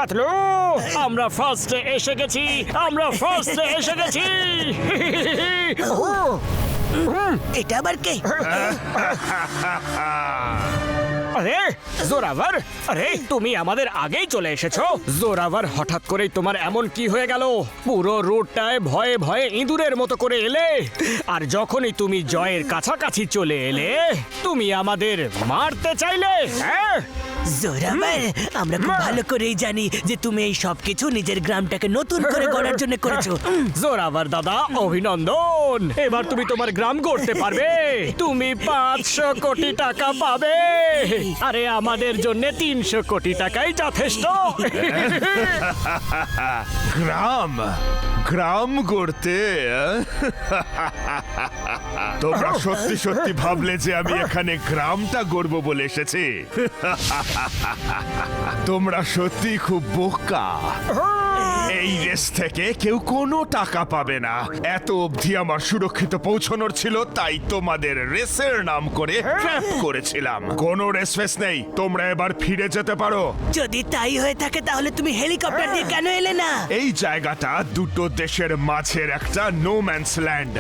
পাতলু, আমরা ফার্স্টে এসে গেছি, আমরা ফার্স্টে এসে গেছি। এটা আবার কে? আরে জোরাভার, আরে তুমি আমাদের আগেই চলে এসেছো। জোরাভার, হঠাৎ করেই তোমার এমন কি হয়ে গেল? পুরো রুটটায় ভয়ে ভয়ে ইঁদুরের মতো করে এলে, আর যখনই তুমি জয়ের কাছাকাছি চলে এলে তুমি আমাদের মারতে চাইলে। হ্যাঁ জোরাভার, আমরা খুব ভালো করেই জানি যে তুমি এই সব কিছু নিজের গ্রামটাকে নতুন করে গড়ার জন্য করেছো। জোরাভার দাদা, অভিনন্দন। এবার তুমি তোমার গ্রাম করতে পারবে। তুমি 500 কোটি টাকা পাবে। আরে আমাদের জন্য 300 কোটি টাকাই যথেষ্ট। গ্রাম গ্রাম গড়তে তোমরা সত্যি সত্যি ভাবলে যে আমি এখানে গ্রামটা গড়ব বলে এসেছি? তোমরা সত্যি খুব বোকা। এই রেস থেকে কেউ কোনো টাকা পাবে না। এত অবধি আমার সুরক্ষিত পৌঁছানোর ছিল, তাই তোমাদের রেসের নাম করে ট্র্যাপ করেছিলাম। কোনো রেস ফেস নেই, তোমরা এবার ফিরে যেতে পারো। যদি তাই হয়ে থাকে তাহলে তুমি হেলিকপ্টার দিয়ে কেন এলে না? এই জায়গাটা দুটো দেশের মাঝের একটা নো ম্যানস ল্যান্ড।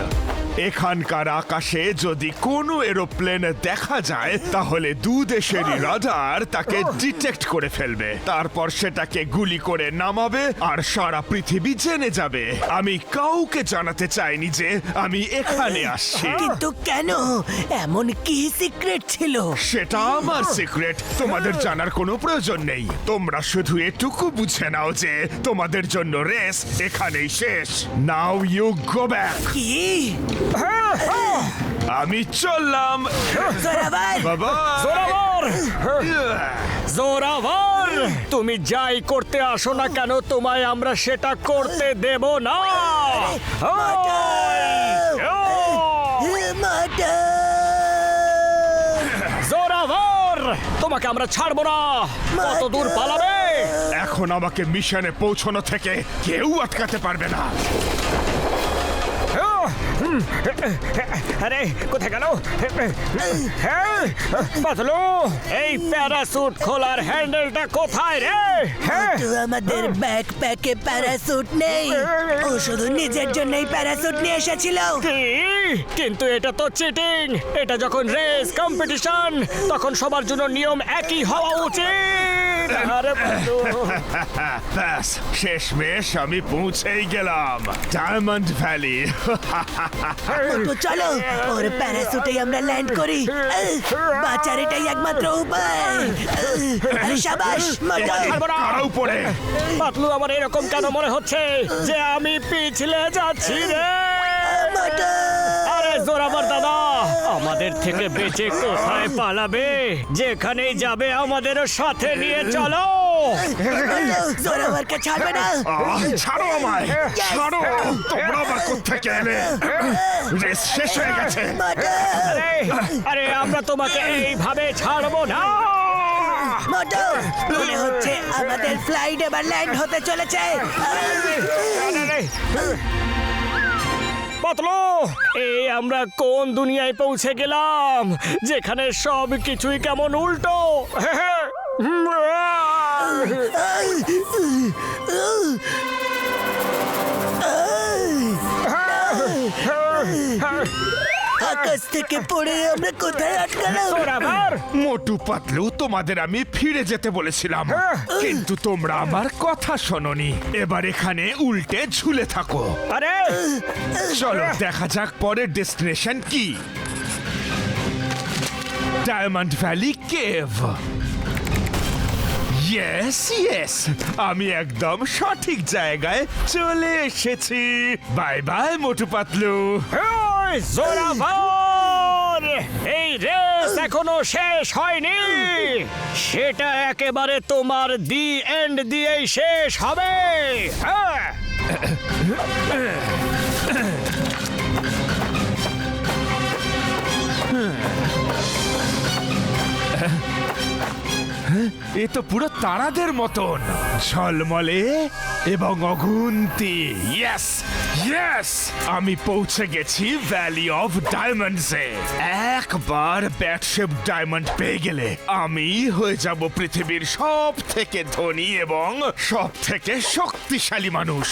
এখানকার আকাশে যদি কোনো এরোপ্লেন দেখা যায় তাহলে দু দেশেরই রাডার তাকে ডিটেক্ট করে ফেলবে। তারপর সেটাকে গুলি করে নামাবে আর সারা পৃথিবী জেনে যাবে। আমি কাউকে জানাতে চাইনি যে আমি এখানে আসছি। কিন্তু কেন? এমন কি সিক্রেট ছিল? সেটা আমার সিক্রেট, তোমাদের জানার কোনো প্রয়োজন নেই। তোমরা শুধু এটুকু বুঝে নাও যে তোমাদের জন্য রেস এখানেই শেষ। Now you go back. কি? আমি চললাম জোরাভার, বাবা। জোরাভার, জোরাভার, তুমি যাই করতে আসো না কেন, তোমায় আমরা সেটা করতে দেব না। জোরাভার, তোমাকে আমরা ছাড়বো না। কত দূর পালাবে? এখন আমাকে মিশনে পৌঁছানো থেকে কেউ আটকাতে পারবে না। আরে কোথায় গেল? হ্যাঁ পাতলু, এই প্যারাসুট খোলার হ্যান্ডেলটা কোথায় রে? হ্যাঁ তো আমাদের ব্যাকপ্যাকে প্যারাসুট নেই। ও শুধু নিজের জন্যই প্যারাসুট নিয়ে এসেছিল। কি? কিন্তু এটা তো চিটিং। এটা যখন রেস কম্পিটিশন তখন সবার জন্য নিয়ম একই হওয়া উচিত। আরে পাতলু, ব্যাস, শেষমেশ আমি পৌঁছেই গেলাম ডায়মন্ড ভ্যালি। তো চলো ওর প্যারাসুটেই আমরা ল্যান্ড করি। বাঁচার এটাই একমাত্র উপায়। আরে শাবাশ, মজা। ছাড়বো না। কারা উপরে? পাতলু, আমার এরকম কেন মনে হচ্ছে যে আমি পিছলে যাচ্ছি রে? আরে জোরাভার দাদা, আমাদের থেকে বেঁচে কোথায় পালাবে? যেখানেই যাবে আমাদেরও সাথে নিয়ে চলো। জোরাভারকে ছাড়বে না। ছাড়ো আমায়, ছাড়ো। তোমরা আবার কোত্থেকে এলে? রেস শেষ হয়ে গেছে। আরে আরে, আমরা তোমাকে এইভাবে ছাড়বো না। মোটো, মনে হচ্ছে আমাদের ফ্লাইট এবার ল্যান্ড হতে চলেছে। পাতলু, এই আমরা কোন দুনিয়ায় পৌঁছে গেলাম যেখানে সব কিছুই কেমন উল্টো? আকাশ থেকে পড়ে আমরা কোথায় আটকালাম? জোরাভার, মোটু পাতলু, তোমাদের আমি ফিরে যেতে বলেছিলাম, কিন্তু তোমরা আমার কথা শোনোনি। এবার এখানে উল্টে ঝুলে থাকো। আরে চলো দেখা যাক পরের ডেস্টিনেশন কি। Diamond valley cave. Yes yes, আমি একদম সঠিক জায়গায় চলে এসেছি। Bye bye Motu Patlu. ওই জোরাভার, এই রেস এখনো শেষ হয়নি। সেটা একেবারে তোমার দি এন্ড দিয়েই শেষ হবে। হ্যাঁ এ তো পুরো তারাদের মতন ঝলমলে এবং অগুন্তি। ইয়েস ইয়েস, আমি পৌঁছে গেছি ভ্যালি অফ ডায়মন্ডসে। একবার ব্যাটশেপ ডায়মন্ড পেয়ে গেলে আমি হয়ে যাব পৃথিবীর সব থেকে ধনী এবং সব থেকে শক্তিশালী মানুষ।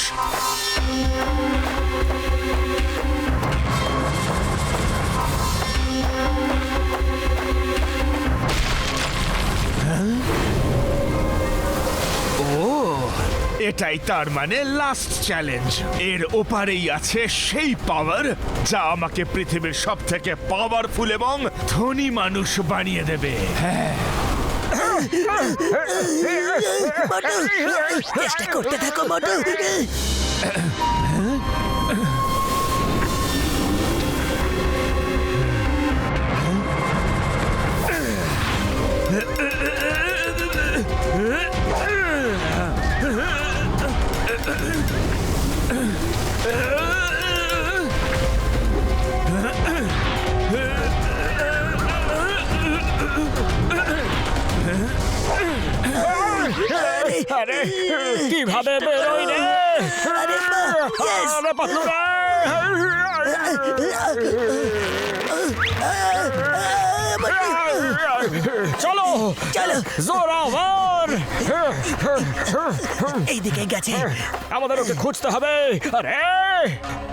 এটাই তার মানে লাস্ট চ্যালেঞ্জ। এর ওপারেই আছে সেই পাওয়ার যা আমাকে পৃথিবীর সব থেকে পাওয়ারফুল এবং ধনী মানুষ বানিয়ে দেবে। হ্যাঁ, মোটু, চেষ্টা করতে থাকো মোটু। আরে কিভাবে বেরোই রে? আরে বাহ, yes! আরে পাতলু রে! চলো চলো। জোরাভার! এইদিকে গেছে। আমাদের ওকে খুঁজতে হবে। আরে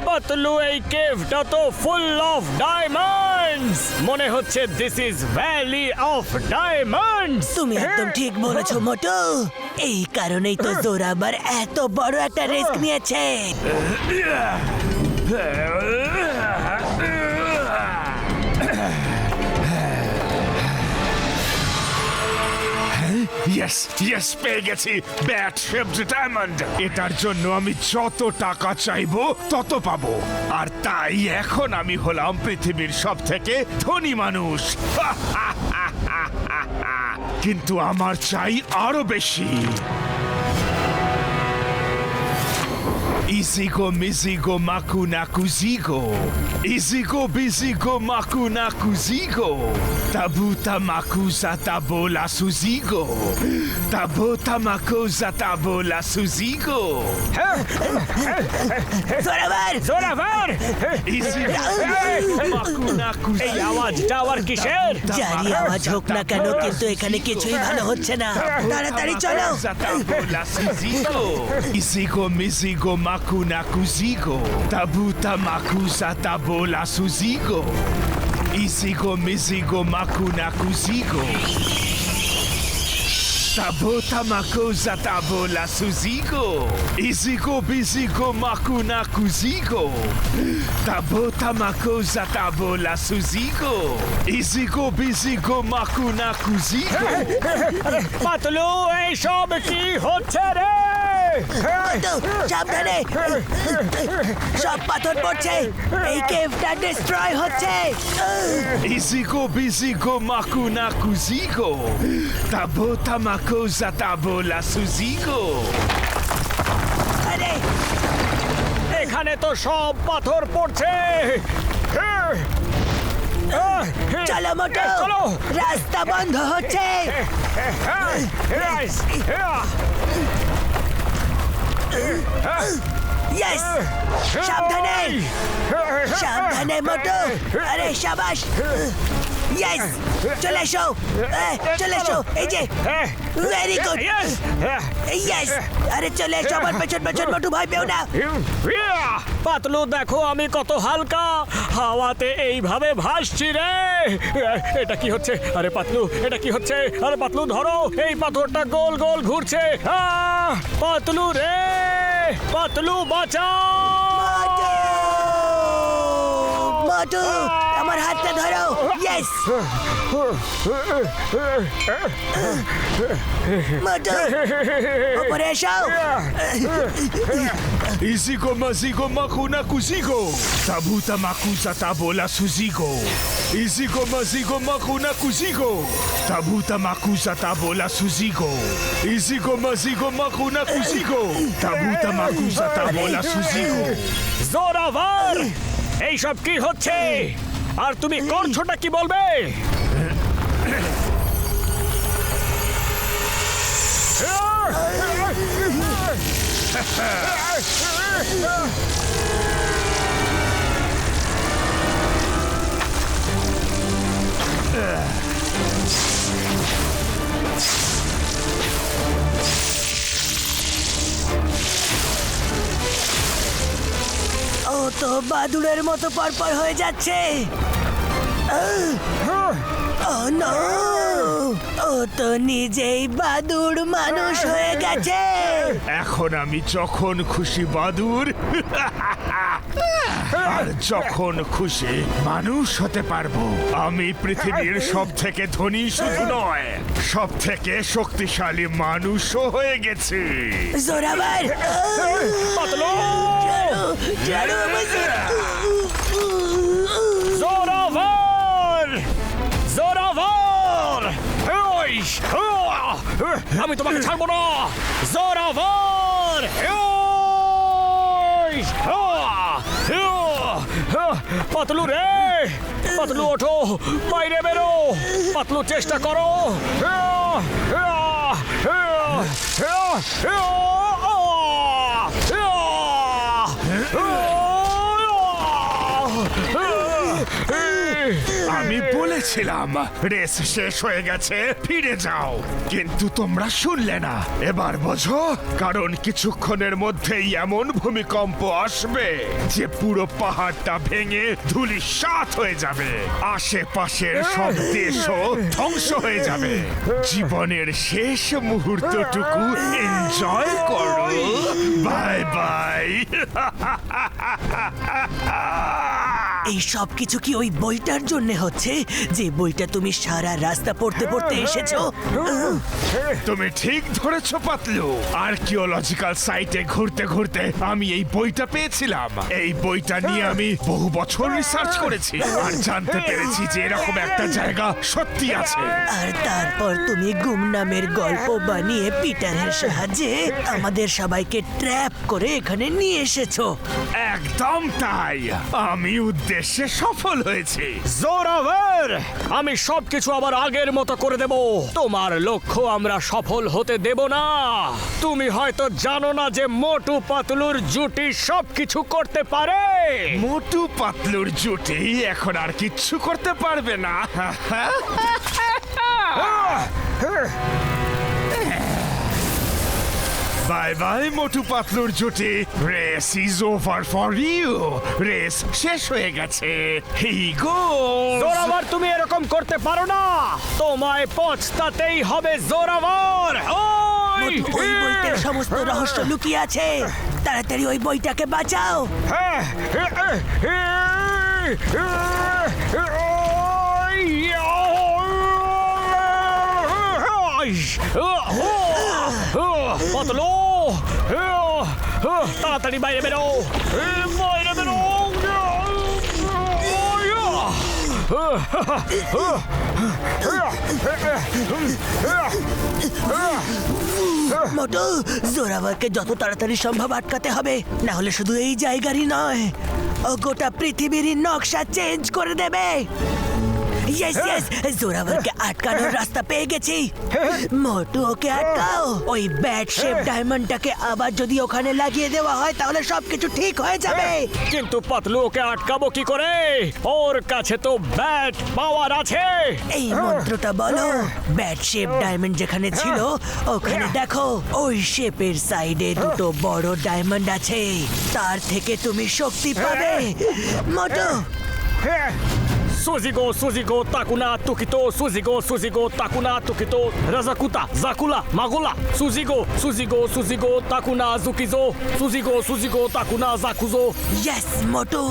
পাতলু, এই কেভটা তো ফুল অফ ডায়মন্ডস। মনে হচ্ছে this is valley of diamonds. তুমি একদম ঠিক বলেছো মোটু। এই কারণেই তো জোরাবার এত বড় একটা রিস্ক নিয়েছে। ইয়েস ইয়েস, পেয়ে গেছি ব্যাট শেপড ডায়মন্ড। এটার জন্য আমি যত টাকা চাইবো তত পাবো, আর তাই এখন আমি হলাম পৃথিবীর সব থেকে ধনী মানুষ। কিন্তু আমার চাই আরো বেশি। Izigo mizigo makuna kuzigo. Izigo bizigo makuna kuzigo. Tabuta makuza tabola suzigo. Tabuta makuza tabola suzigo. Zorawar! জোরাভার! Izigo makuna এই kuzigo. আওয়াজটা আবার কিসের? যারই আওয়াজ হোক না কেন, কিন্তু এখানে কিছুই ভালো হচ্ছে না। তাড়াতাড়ি চলো। Tabola suzigo. Izigo mizigo makuna kuzigo. Tabuta makuza tabola suzigo. Izigo mizigo makuna kuzigo. Tabota makuza tabola suzigo. Izigo bizigo makuna kuzigo. Tabota makuza tabola suzigo. Izigo bizigo makuna kuzigo. Patlu, এইসব কি হচ্ছে রে? মোটু, সাবধানে! সব পাথর পড়ছে। এই কেভটা ডিস্ট্রয় হচ্ছে। Izigo bizigo makuna kuzigo. Tabota makuza tabola suzigo. আরে এখানে তো সব পাথর পড়ছে। চলো মোটু, চলো। রাস্তা বন্ধ হচ্ছে। ইয়েস! সাবধানে! সাবধানে মোটু! আরে সাবাস! ইয়েস! চলে এসো! চলে এসো! এই যে! Very good! ইয়েস! আরে চলে এসো আমার পেছন পেছন মোটু, ভয় পেও না। পাতলু, দেখো আমি কত হালকা হাওয়াতে এইভাবে ভাসছি রে। এটা কি হচ্ছে? আরে পাতলু, এটা কি হচ্ছে? আরে পাতলু ধরো, এই পাথরটা গোল গোল ঘুরছে। পাতলু রে, পাতলু বাঁচাও! মোটু, আমার হাতটা ধরো। ইয়েস! মোটু, উপরে এসো। Izigo mazigo makuna kuzigo. Tabuta makuza tabola suzigo. Izigo mazigo makuna kuzigo. Tabuta makuza tabola suzigo. Izigo mazigo makuna kuzigo. Tabuta makuza tabola suzigo. জোরাভার! এইসব কি হচ্ছে? আর তুমি করছোটা কি বলবে? ও তো বাদুড়ের মতো পরপর হয়ে যাচ্ছে। ও নো, ও তো নিজেই বাদুড় মানুষ হয়ে গেছে। এখন আমি যখন খুশি বাদুর আর যখন খুশি মানুষ হতে পারবো। আমি পৃথিবীর সব থেকে ধনী শুধু নয়, সব থেকে শক্তিশালী মানুষও হয়ে গেছি। জোরাবার, পাতলু ছাড়ো আমাকে। জোরাভার জোরাভার ওই, আমি তোমাকে ছাড়বো না। জোরাভার ওই, পাতলু রে, পাতলু ওঠো, বাইরে বেরো। পাতলু চেষ্টা করো। আমি বলেছিলাম রেস শেষ হয়ে গেছে, ফিরে যাও, কিন্তু তোমরা শুনলে না। এবার বোঝো, কারণ কিছুক্ষণের মধ্যেই এমন ভূমিকম্প আসবে যে পুরো পাহাড়টা ভেঙে ধূলিসাৎ হয়ে যাবে। আশেপাশের সব দেশও ধ্বংস হয়ে যাবে। জীবনের শেষ মুহূর্তটুকু এনজয় করো। Bye bye. এই সব কিছু কি ওই বইটার জন্য হচ্ছে, যে বইটা তুমি সারা রাস্তা পড়তে পড়তে এসেছো? তুমি ঠিক ধরেছো পাতলু। আর্কিওলজিক্যাল সাইটে ঘুরতে ঘুরতে আমি এই বইটা পেয়েছিলাম। এই বইটা নিয়ে আমি বহু বছর রিসার্চ করেছি আর জানতে পেরেছি যে এরকম একটা জায়গা সত্যি আছে। আর তারপর তুমি গুমনামের গল্প বানিয়ে পিটারের সাহায্যে আমাদের সবাইকে ট্র্যাপ করে এখানে নিয়ে এসেছো। একদম তাই, আমি উদ্দেশ্যে সফল হয়েছি। জোরাভার, আমি সবকিছু আবার আগের মতো করে দেব। তোমার লক্ষ্য আমরা সফল হতে দেব না। তুমি হয়তো জানো না যে মোটু পাতলুর জুটি সবকিছু করতে পারে। মোটু পাতলুর জুটি এখন আর কিচ্ছু করতে পারবে না। বাই বাই মোটু পাতলুর জুটি। Race is over for you. Race শেষ হয়ে গেছে। হি গো। জোরাভার, তুমি এরকম করতে পারো না। তোমায় পছতাতেই হবে জোরাভার। ওই ওই বইটার সমস্ত রহস্য লুকিয়ে আছে। তাড়াতাড়ি ওই বইটাকে বাঁচাও। পাতলু, তাড়াতাড়ি বাইরে বেরো, বাইরে বেরো। মোটু, জোরাভারকে যত তাড়াতাড়ি সম্ভব আটকাতে হবে, না হলে শুধু এই জায়গারই নয়, ও গোটা পৃথিবীরই নকশা চেঞ্জ করে দেবে। ইয়েস ইয়েস, জোরাভারকে আটকানোর রাস্তা পেয়ে গেছি। মোটু, ওকে আটকাও। ওই ব্যাট শেপ ডায়মন্ডটাকে আবার যদি ওখানে লাগিয়ে দেওয়া হয় তাহলে সবকিছু ঠিক হয়ে যাবে। কিন্তু পাতলু, ওকে আটকাবো কি করে? ওর কাছে তো ব্যাট পাওয়ার আছে। এই মন্ত্রটা বলো। ব্যাট শেপ ডায়মন্ড যেখানে ছিল ওখানে দেখো, ওই শেপের সাইডে দুটো বড় ডায়মন্ড আছে। তার থেকে তুমি শক্তি পাবে। মোটু, Suzigo, Suzigo, Takuna, Tukito, Suzigo, Suzigo, Takuna, Tukito, Razakuta, Zakula, Magula, Suzigo, Suzigo, Suzigo, Takuna, Zukizo, Suzigo, Suzigo, Takuna, Zakuzo, yes Motu,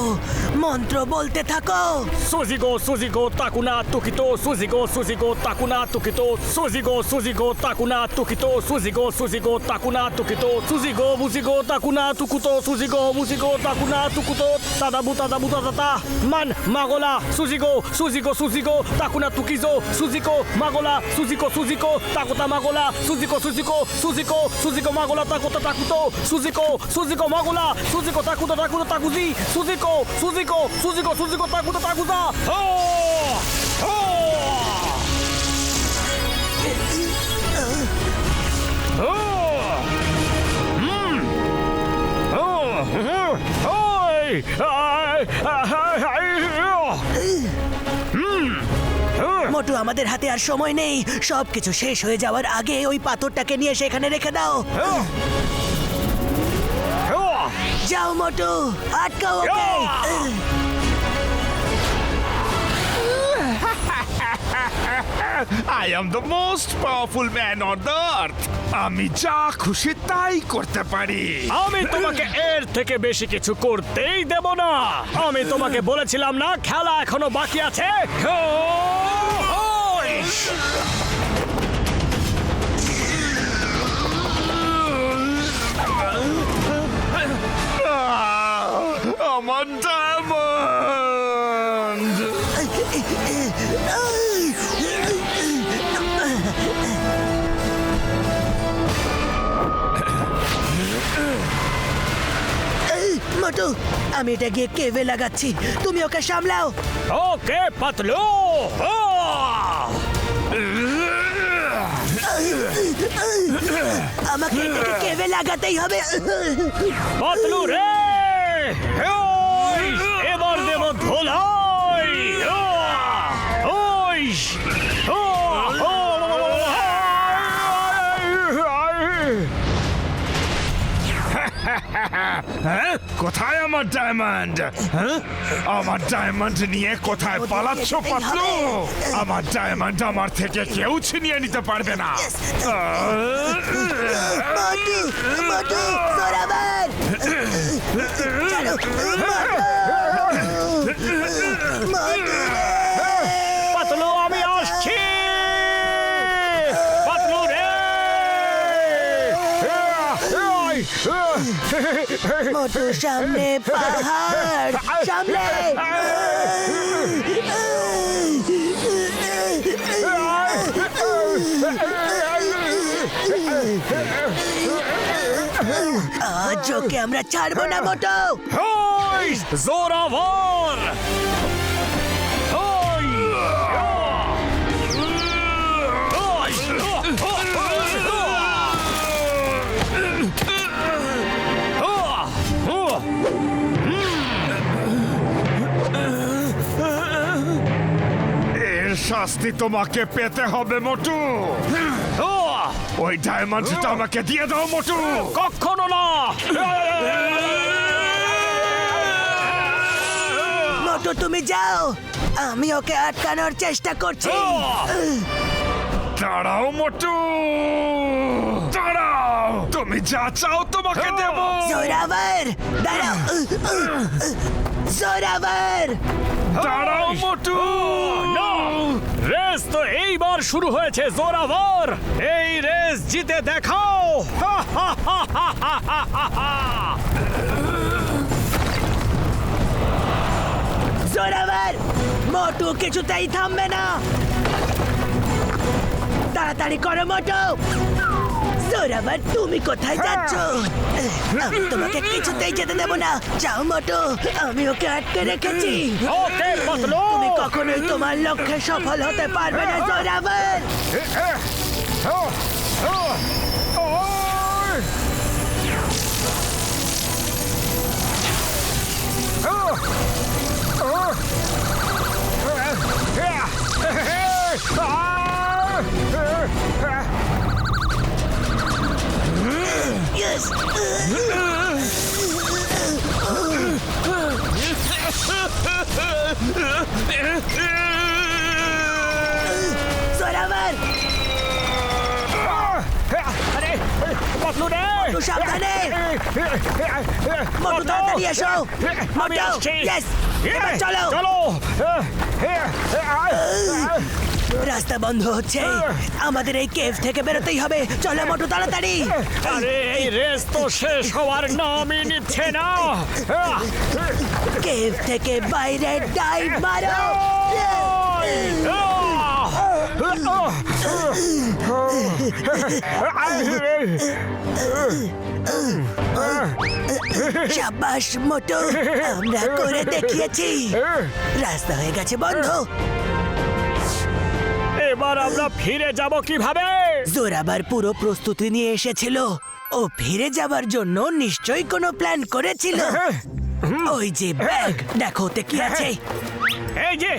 মন্ত্র বলতে থাকো। Suzigo, Suzigo, Takuna, Tukito, Suzigo, Suzigo, Takuna, Tukito, Suzigo, Suzigo, Takuna, Tukito, Suzigo, Suzigo, Takuna, Tukito, Suzigo, Buzigo, Takuna, Tukuto, Suzigo, Buzigo, Takuna, Tukuto, Tadabu, Tadabu, Tadata, Man, Magola, Suzigo, Suzigo, Suzigo, Takuna, Tukizo, Suzigo, Magola, Suzigo, Suzigo, Takota, Magola, Suzigo, Suzigo, Suzigo, Suzigo, Magola, Takota, Takuto, Suzigo, Suzigo, Magola, Suzigo, Takuta, Takuta, Takuzi, Suzigo, Suzigo, Suzigo, Suzigo, Takuta, Takuza. Oh! Oh! মোটু, আমাদের হাতে আর সময় নেই। সবকিছু শেষ হয়ে যাওয়ার আগে ওই পাথরটাকে নিয়ে সেখানে রেখে দাও। যাও মোটু, আটকাও ওকে। I am the most powerful man on the earth. আমি যা খুশি তাই করতে পারি। আমি তোমাকে এর থেকে বেশি কিছু করতেই দেব না। আমি তোমাকে বলেছিলাম না খেলা এখনো বাকি আছে। আমার ডায়মন্ড! মোটু, আমি এটা গিয়ে কেভে লাগাচ্ছি, তুমি ওকে সামলাও। ওকে পাতলু। আমাকে এটাকে কেভে লাগাতেই হবে। পাতলু রে, এবার দেব ধোলাই। কোথায় আমার ডায়মন্ড? আমার ডায়মন্ড নিয়ে কোথায় পালাচ্ছ পাতলু? আমার ডায়মন্ড আমার থেকে কেউ ছিনিয়ে নিতে পারবে না। মোটু, মোটু, জোরাবার! চলো, মোটু রে! পাতলু, আমি আসছি। পাতলু রে, মোটু, সামনে পাহাড়, সামনে! আজ ওকে আমরা ছাড়বো না মোটু। জোরাভার। এর শাস্তি তোমাকে পেতে হবে মোটু। ওই ডায়মন্ডটা আমাকে দিয়ে দাও মোটু। কখনো না। মোটু, তুমি যাও, আমি ওকে আটকানোর চেষ্টা করছি। দাঁড়াও মোটু, দাঁড়াও। তুমি যা চাও তোমাকে দেব। জোরাবার, দাঁড়াও। জোরাবার! দাঁড়াও মোটু। রেস তো এইবার শুরু হয়েছে জোরাভার। এই রেস জিতে দেখাও। জোরাবার! মোটু কিছুতেই থামবে না। তাড়াতাড়ি করো মোটু। জোরাবার, তুমি কোথায় যাচ্ছ? আমি তোমাকে কিছুতেই যেতে দেব না। যাও মোটু, আমি ওকে আটকে রেখেছি। ওকে পাতলু। তুমি কখনোই তোমার লক্ষ্যে সফল হতে পারবে না জোরাবার। Yes! জোরাবার! আরে পাতলু রে, মোটু, সাবধানে! মোটু, তাড়াতাড়ি এসো। আমি মোটু, আসছি। yes! এবার চলো। চলো। রাস্তা বন্ধ হচ্ছে, আমাদের এই কেভ থেকে বেরোতেই হবে। চলো মোটু, তাড়াতাড়ি। আরে এই রেস তো শেষ হওয়ার নামই নিচ্ছে না। কেভ থেকে বাইরে ডাইভ মারো। শাবাশ মোটু, আমরা করে দেখিয়েছি। রাস্তা হয়ে গেছে বন্ধ। এবার আমরা ফিরে যাব কিভাবে? জোরাবার পুরো প্রস্তুতি নিয়ে এসেছিল। ও ফিরে যাবার জন্য নিশ্চয়ই কোনো প্ল্যান করেছিল। ওই যে ব্যাগ দেখো ওতে কি আছে এই যে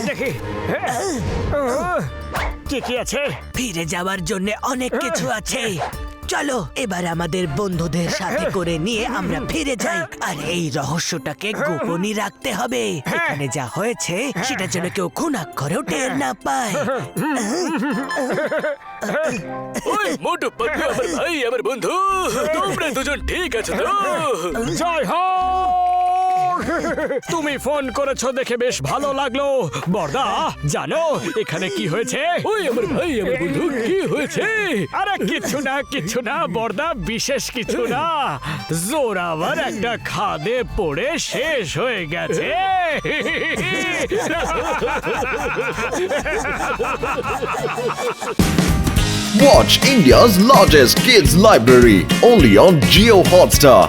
দেখি কি কি আছে ফিরে যাওয়ার জন্য অনেক কিছু আছে চলো এবার আমাদের বন্ধুদের সাথে করে নিয়ে আমরা ফিরে যাই আর এই রহস্যটাকে গোপনই রাখতে হবে এখানে যা হয়েছে সেটা যেন কেউ খুনাক্ষরেও টের না পায় ওই মোটু পাতলু আমার ভাই আমার বন্ধু তোমরা দুজন ঠিক আছো তো জয় হো তুমি ফোন করেছো দেখে বেশ ভালো লাগলো বর্দা জানো এখানে কি হয়েছে ওই আমার ভাই আমার বন্ধু কি হয়েছে আরে কিছু না বর্দা বিশেষ কিছু না জোরাভার একটা খাদে পড়ে শেষ হয়ে গেছে Watch India's largest kids library only on Jio Hotstar.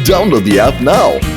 Download the app now.